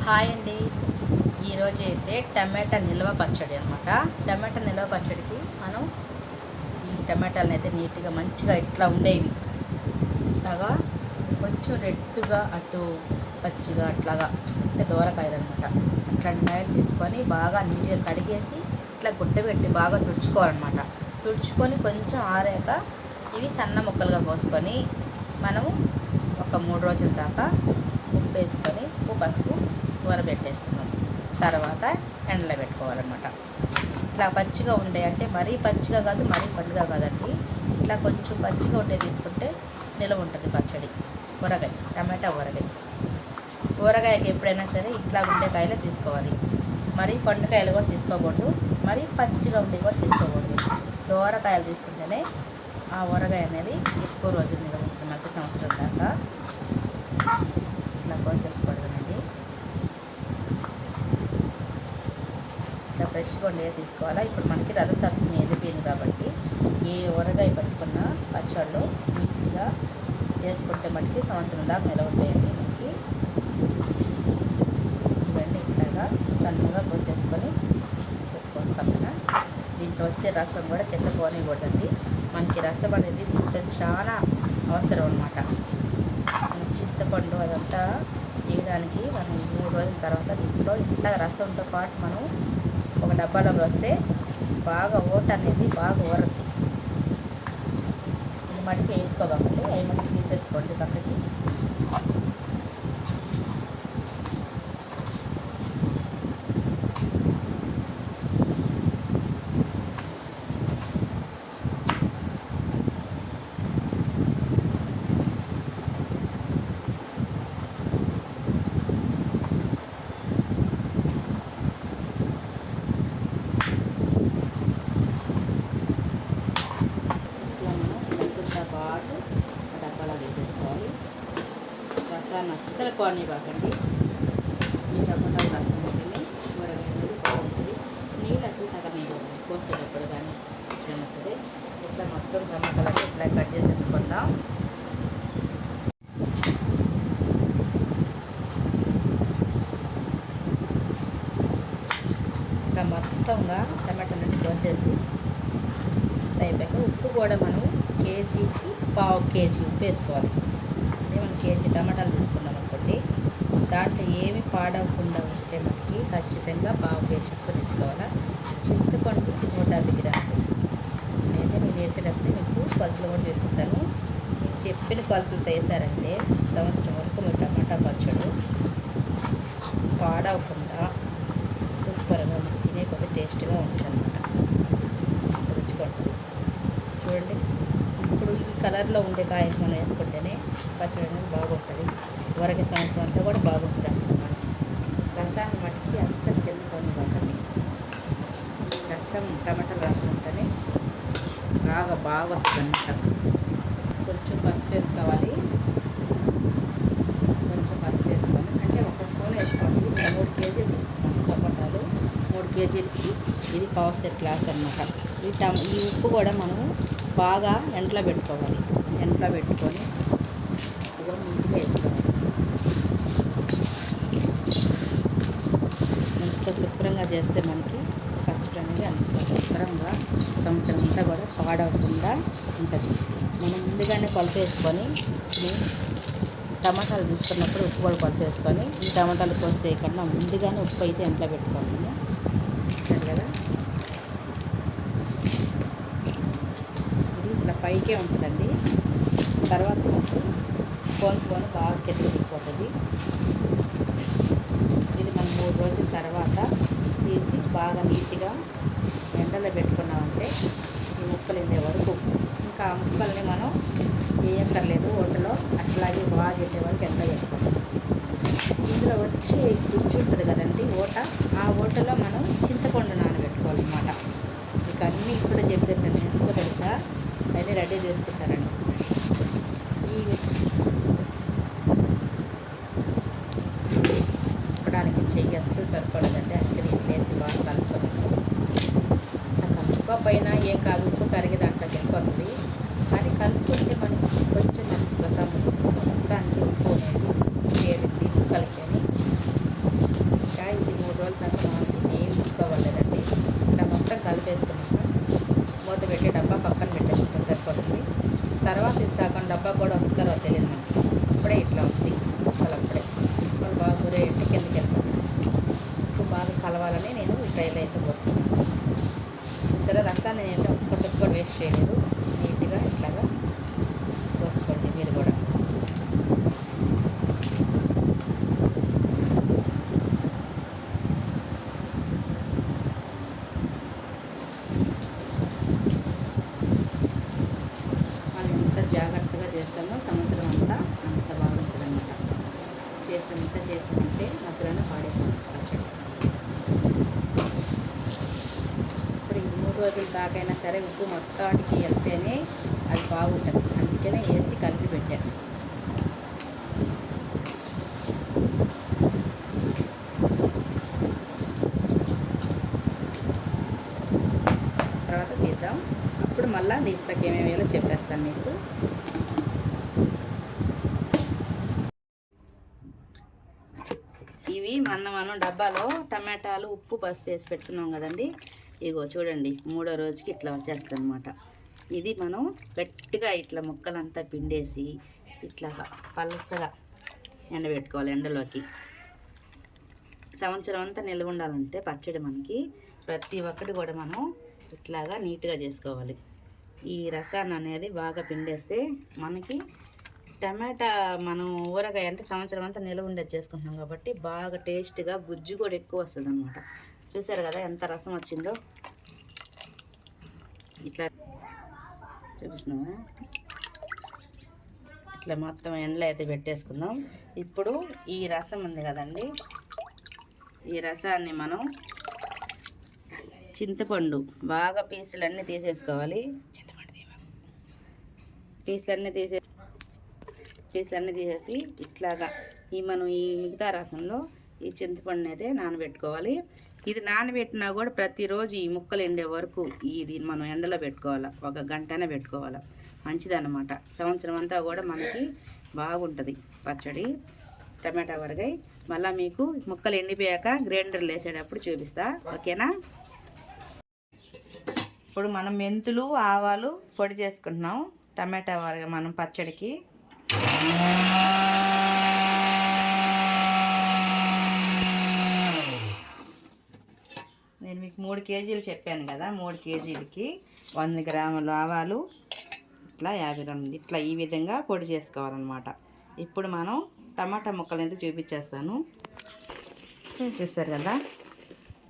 Hi అండి. ఈరోజు అయితే టమాటా నిల్వ పచ్చడి అనమాట. టమాటా నిల్వ పచ్చడికి మనం ఈ టమాటాలను అయితే నీట్గా మంచిగా ఇట్లా ఉండేవి ఇట్లాగా కొంచెం రెడ్గా అటు పచ్చిగా అట్లాగా అంటే దూరకాయలు అనమాట. అట్లాంటి కాయలు తీసుకొని బాగా నీట్గా కడిగేసి ఇట్లా గుడ్డబెట్టి బాగా తుడుచుకోవాలన్నమాట. తుడుచుకొని కొంచెం ఆరాక ఇవి సన్న ముక్కలుగా కోసుకొని మనము ఒక 3 రోజుల దాకా ఉప్పు వేసుకొని పసుపు ఊరబెట్టేసుకున్నాం. తర్వాత ఎండలో పెట్టుకోవాలన్నమాట. ఇట్లా పచ్చిగా ఉండే అంటే మరీ పచ్చిగా కాదు, మరీ పండుగ కాదండి. ఇట్లా కొంచెం పచ్చిగా ఉండే తీసుకుంటే నిలవ ఉంటుంది పచ్చడి. ఊరగాయ, టమాటా ఊరగాయ. ఊరగాయకి ఎప్పుడైనా సరే ఇట్లా ఉండే కాయలే తీసుకోవాలి. మరీ పండుకాయలు కూడా తీసుకోకూడదు, మరీ పచ్చిగా ఉండే కూడా తీసుకోకూడదు. దూరకాయలు తీసుకుంటేనే ఆ ఊరగాయ అనేది ఎక్కువ రోజులు నిలవ ఉంటుంది, మధ్య సంవత్సరం దాకా. ఇట్లా కోసేసుకోవడమండి. ఇట్లా ఫ్రెష్గా ఉండేది తీసుకోవాలా. ఇప్పుడు మనకి రథసప్తమి వెళ్ళిపోయింది కాబట్టి ఏ ఊరగాయ పట్టుకున్న పచ్చళ్ళు నీట్గా చేసుకుంటే మటుకి సంవత్సరం దాకా నిలవ ఉంటాయండి మనకి. ఇవన్నీ ఇట్లాగా సన్నగా కోసేసుకొని పెట్టుకోండి పక్కన. దీంట్లో వచ్చే రసం కూడా కింద పోనివ్వకూడదండి. మనకి రసం అనేది దీంట్లో చాలా అవసరం అన్నమాట. చింతపండు అదంతా తీయడానికి మనం 3 రోజుల తర్వాత దీంట్లో ఇట్లా రసంతో పాటు మనం ఒక డబ్బాలో వస్తే బాగా ఓట అనేది బాగా ఊరద్ది. ఇది మటుకు వేసుకోవాలండి, అవి మటుకు తీసేసుకోండి పక్కకి. డబ్బాలో వేసుకోవాలి. రసాన్ని అస్సలు పోనివ్వకండి. ఈ టమాటా రసం ఉంటేనే ఊరగాయ అనేది బాగుంటుంది. నీళ్ళు అసలు తగనివ్వండి కోసేటప్పుడు కానీ ఎట్లయినా సరే. ఇట్లా మొత్తం టమాటాలన్నీ ఇట్లా కట్ చేసేసుకుందాం. ఇట్లా మొత్తంగా టమాటాలన్నీ కోసేసి అయిపోయాక ఉప్పు కూడా మనం కేజీకి 1/2 కేజీ ఉప్పు వేసుకోవాలి. అంటే మనం కేజీ టమాటాలు తీసుకున్నాం అనుకోండి, దాంట్లో ఏమి పాడవకుండా ఉంటే మనకి ఖచ్చితంగా 1/2 కేజీ ఉప్పు తీసుకోవాలి. చింతపండు 150 గ్రాములు. అయితే నేను వేసేటప్పుడు మీకు కొలతలు కూడా చూపిస్తాను. నేను చెప్పిన కొలతలతో వేసారంటే సంవత్సరం వరకు మీ టమాటా పచ్చడి పాడవకుండా సూపర్గా తినే కొద్ది టేస్ట్గా ఉంటుంది అన్నమాట. రుచిగా ఉంటుంది. చూడండి, ఇప్పుడు ఈ కలర్లో ఉండే కాయలు మనం వేసుకుంటేనే పచ్చడి అనేది బాగుంటుంది. ఊరగాయ సంవత్సరం అంతా కూడా బాగుంటుంది అన్నమాట. రసాన్ని మట్టికి అస్సలు తినుకోనివ్వకండి. రసం టమాటాల రసం ఉంటేనే బాగా వస్తుంది అన్నమాట. కొంచెం పసుపు వేసుకోవాలి. కొంచెం పసుపు వేసుకోవాలి అంటే 1 స్పూన్ వేసుకోవాలి. 3 కేజీలు తీసుకున్నాను టమాటాలు. 3 కేజీలకి ఇది 1/2 గ్లాస్ అన్నమాట. ఈ ఉప్పు కూడా మనము బాగా ఎండలో పెట్టుకోవాలి. ఎండలో పెట్టుకొని ఇదిగో నీట్గా వేసుకోవాలి. ఎంత శుభ్రంగా చేస్తే మనకి పచ్చడి అనేది అంత శుభ్రంగా సంవత్సరం అంతా కూడా పాడవకుండా ఉంటుంది. మనం ముందుగానే కొలత వేసుకొని టమాటాలు తీసుకున్నప్పుడు ఉప్పు కూడా కొలత వేసుకొని ఈ టమాటాలు కోసేయకుండా ముందుగానే ఉప్పు అయితే ఎండలో పెట్టుకోవాలి. సరే కదా, ఇట్లా పైకే ఉంటుందండి. తర్వాత మనకు పోను బాగా కెట్టుకుపోతుంది. ఇది మనం 3 రోజుల తర్వాత తీసి బాగా నీట్గా ఎండలో పెట్టుకున్నామంటే ఈ ముక్కలు ఉండే వరకు ఇంకా ఆ ముక్కల్ని మనం వేయక్కర్లేదు. ఓటలో అట్లాగే బాగా పెట్టే వరకు ఎండ పెట్టుకోవాలి. ఇందులో వచ్చే గుజ్జు ఉంటుంది కదండి ఓట, ఆ ఓటలో మనం చింతపండు నానబెట్టుకోవాలన్నమాట. ఇక అన్నీ ఇప్పుడు చెప్పేసాను. ఎందుకు తెలుసా, అన్నీ రెడీ చేసుకుంటారని. ఈ ఉప్పడానికి చెయ్యి అస్సలు సరిపడదండి. అందుకని ఇట్లా వేసి బాగా కలుపుకోవాలి. కలుపుకోకపోయినా ఏం కాదు, ఉప్పు కరిగి దాంట్లో వెళ్ళిపోతుంది. కానీ కలుపుకుంటే మనం కొంచెం ప్రసాదం మొత్తానికి ఉప్పు అనేది చేరింది ముక్కలకి అని బాగా కూడా వస్తారో తెలియదు మనకి. ఇప్పుడే ఇట్లా ఉంది ముక్కలు, అప్పుడే ముక్కలు బాగా గురేయంటే కిందకి వెళ్తాను. ఉప్పు బాగా కలవాలని నేను ఈ ట్రైలో అయితే పోస్తున్నాను. సరే రసాన్ని నేనైతే ఒక్క చుక్క కూడా వేస్ట్ చేయలేదు. నీట్గా ఇట్లాగా పోసుకోండి మీరు కూడా. జాగ్రత్తగా చేస్తామో సంవత్సరం అంతా అంత బాగుంటుంది అన్నమాట. చేసామంటే మధ్యలోనే పాడైపోతుంది పచ్చడి. ఇప్పుడు ఈ 3 రోజుల దాకైనా సరే ఉప్పు మొత్తానికి వెళ్తేనే అది బాగుంటుంది. అందుకనే వేసి కలిపి పెట్టాను. తర్వాత తీద్దాం. అప్పుడు మళ్ళీ దీంట్లోకి ఏమేమి వేయాలో చెప్పేస్తాను మీకు. ఇవి మనం డబ్బాలో టమాటాలు ఉప్పు పసుపు వేసి పెట్టుకున్నాం కదండి. ఇగో చూడండి, 3వ రోజుకి ఇట్లా వచ్చేస్తుంది అనమాట. ఇది మనం గట్టిగా ఇట్లా ముక్కలంతా పిండేసి ఇట్లా పలసగా ఎండబెట్టుకోవాలి ఎండలోకి. సంవత్సరం అంతా నిల్వ ఉండాలంటే పచ్చడి మనకి ప్రతి ఒక్కటి కూడా మనం ఇట్లాగా నీట్గా చేసుకోవాలి. ఈ రసాన్ని అనేది బాగా పిండేస్తే మనకి టమాటా మనం ఊరగాయ అంటే సంవత్సరం అంతా నిల్వ ఉండేది చేసుకుంటున్నాం కాబట్టి బాగా టేస్ట్గా గుజ్జు కూడా ఎక్కువ వస్తుంది అనమాట. చూసారు కదా ఎంత రసం వచ్చిందో. ఇట్లా చూపిస్తున్నావా? ఇట్లా మొత్తం ఎండలో అయితే పెట్టేసుకుందాం. ఇప్పుడు ఈ రసం ఉంది కదండి, ఈ రసాన్ని మనం చింతపండు బాగా పీసులన్నీ తీసేసుకోవాలి. పీసులన్నీ తీసేసి ఇట్లాగా మనం ఈ మిగతా రసంలో ఈ చింతపండుని అయితే నానబెట్టుకోవాలి. ఇది నానబెట్టినా కూడా ప్రతిరోజు ఈ ముక్కలు ఎండే వరకు ఇది మనం ఎండలో పెట్టుకోవాలి. 1 గంటనే పెట్టుకోవాలి, మంచిదన్నమాట. సంవత్సరం అంతా కూడా మనకి బాగుంటుంది పచ్చడి టమాటా వరగాయ. మళ్ళీ మీకు ముక్కలు ఎండిపోయాక గ్రైండర్లు వేసేటప్పుడు చూపిస్తా, ఓకేనా? ఇప్పుడు మనం మెంతులు ఆవాలు పొడి చేసుకుంటున్నాం టమాటా వరగ మనం పచ్చడికి. నేను మీకు 3 కేజీలు చెప్పాను కదా, 3 కేజీలకి 100 గ్రాములు ఆవాలు, ఇట్లా 50 గ్రాములు ఇట్లా ఈ విధంగా పొడి చేసుకోవాలన్నమాట. ఇప్పుడు మనం టమాటా ముక్కలు అయితే చూపించేస్తాను. చూస్తారు కదా,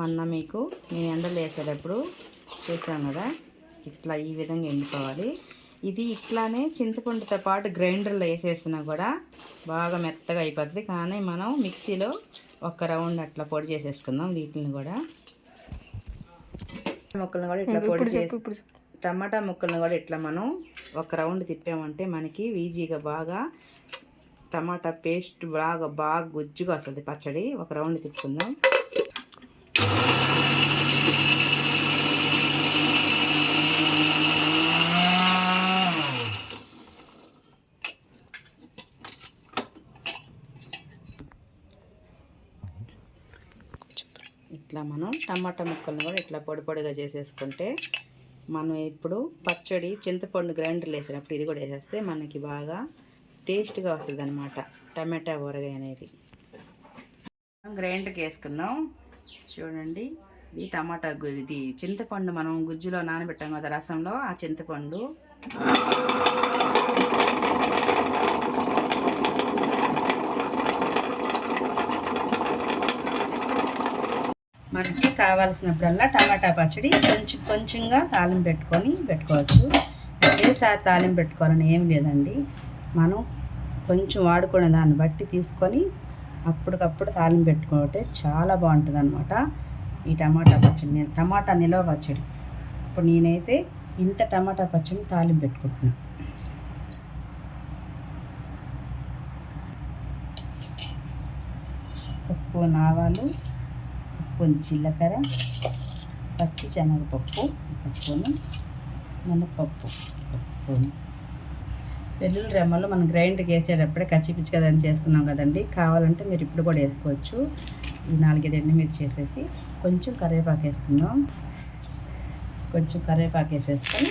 మొన్న మీకు నేను ఎండలో వేసేటప్పుడు చూసాను కదా, ఇట్లా ఈ విధంగా ఎండిపోవాలి. ఇది ఇట్లానే చింతపండుతో పాటు గ్రైండర్లో వేసేసినా కూడా బాగా మెత్తగా అయిపోతుంది. కానీ మనం మిక్సీలో 1 రౌండ్ అట్లా పొడి చేసేసుకుందాం. వీటిని కూడా ముక్కలను కూడా ఇట్లా పొడి చేసి టమాటా ముక్కలను కూడా ఇట్లా మనం 1 రౌండ్ తిప్పామంటే మనకి ఈజీగా బాగా టమాటా పేస్ట్ బాగా గుజ్జుగా వస్తుంది పచ్చడి. 1 రౌండ్ తిప్పుకుందాం. ఇట్లా మనం టమాటా ముక్కలను కూడా ఇట్లా పొడిగా చేసేసుకుంటే మనం ఇప్పుడు పచ్చడి చింతపండు గ్రైండర్లు వేసినప్పుడు ఇది కూడా వేసేస్తే మనకి బాగా టేస్ట్గా వస్తుంది అనమాట టమాటా ఊరగాయ అనేది. గ్రైండర్కి వేసుకుందాం. చూడండి, ఈ టమాటా ఇది చింతపండు మనం గుజ్జులో నానబెట్టాం కదా రసంలో, ఆ చింతపండు మనకి కావాల్సినప్పుడల్లా టమాటా పచ్చడి కొంచెంగా తాలింపు పెట్టుకోవచ్చు. ఒకేసారి తాలింపు పెట్టుకోవాలని ఏం లేదండి. మనం కొంచెం వాడుకునే దాన్ని బట్టి తీసుకొని అప్పటికప్పుడు తాలింపు పెట్టుకుంటే చాలా బాగుంటుంది అనమాట ఈ టమాటా పచ్చడి. టమాటా నిల్వ పచ్చడి. ఇప్పుడు నేనైతే ఇంత టమాటా పచ్చడిని తాలింపు పెట్టుకుంటున్నాను. స్పూన్ ఆవాలు, స్పూన్ జీలకర్ర, పచ్చి శనగపప్పు, 1 స్పూను మినపప్పు, 1 స్పూను వెల్లుల్లి రెమ్మలు మనం గ్రైండ్కి వేసేటప్పుడే కచ్చిపిచ్చి కదని చేసుకున్నాం కదండి. కావాలంటే మీరు ఇప్పుడు కూడా వేసుకోవచ్చు. ఈ 4-5 ఎండుమిర్చి వేసేసి కొంచెం కరివేపాకు వేసుకుందాం. కొంచెం కరివేపాకు వేసేసుకొని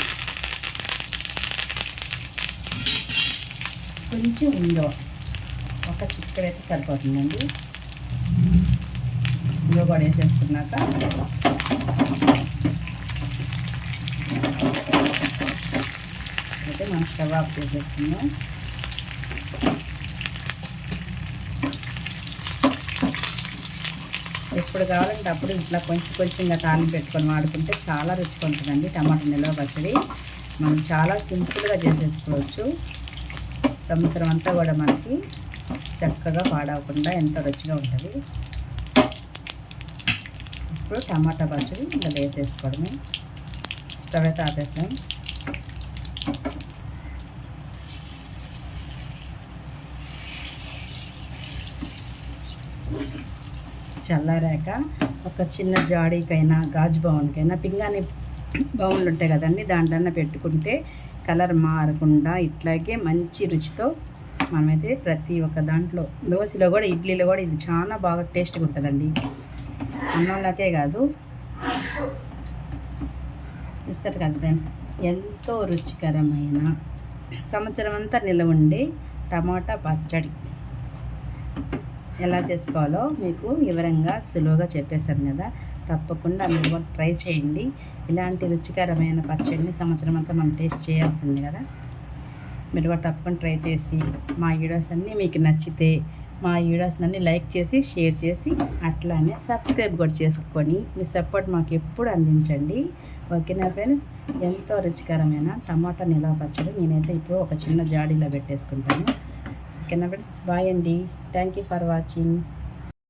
కొంచెం ఇంగువ, ఒక చిక్కడైతే సరిపోతుందండి. ఇంగువ కూడా వేసేసుకున్నాక అయితే మనం స్టవ్ ఆఫ్ చేసేస్తున్నాం. ఎప్పుడు కావాలంటే అప్పుడు ఇట్లా కొంచెంగా తాలింపు పెట్టుకొని వాడుకుంటే చాలా రుచిగా ఉంటుందండి టమాటా నిల్వ పచ్చడి. మనం చాలా సింపుల్గా చేసేసుకోవచ్చు. సంవత్సరం అంతా కూడా మనకి చక్కగా పాడవకుండా ఎంతో రుచిగా ఉంటుంది. ఇప్పుడు టమాటా పచ్చడి ఇంకా వేసేసుకోవడమే. స్టవ్ అయితే ఆపేస్తాం. చల్లారాక ఒక చిన్న జాడీకైనా గాజు బౌన్కైనా పింగాణి బౌన్లు ఉంటాయి కదండి, దాంట్లో పెట్టుకుంటే కలర్ మారకుండా ఇట్లాగే మంచి రుచితో మనమైతే ప్రతి ఒక్క దాంట్లో దోశలో కూడా ఇడ్లీలో కూడా ఇది చాలా బాగా టేస్ట్గా ఉంటుందండి. అన్నంలోకే కాదు, చూస్తారు కదా ఫ్రెండ్స్, ఎంతో రుచికరమైన సంవత్సరం అంతా నిల్వ ఉండే టమాటా పచ్చడి ఎలా చేసుకోవాలో మీకు వివరంగా సులువుగా చెప్పేశాను కదా. తప్పకుండా మీరు కూడా ట్రై చేయండి. ఇలాంటి రుచికరమైన పచ్చడిని సంవత్సరం అంతా మనం టేస్ట్ చేయాల్సింది కదా. మీరు కూడా తప్పకుండా ట్రై చేసి మా వీడియోస్ అన్నీ మీకు నచ్చితే మా వీడియోస్ అన్నీ లైక్ చేసి షేర్ చేసి అట్లానే సబ్స్క్రైబ్ కూడా చేసుకొని మీ సపోర్ట్ మాకు ఎప్పుడు అందించండి. ఓకేనా ఫ్రెండ్స్? ఎంతో రుచికరమైన టమాటా నిల్వ పచ్చడి నేనైతే ఇప్పుడు ఒక చిన్న జాడీలో పెట్టేసుకుంటాను. ఓకేనా ఫ్రెండ్స్? బాయ్ అండి. Thank you for watching.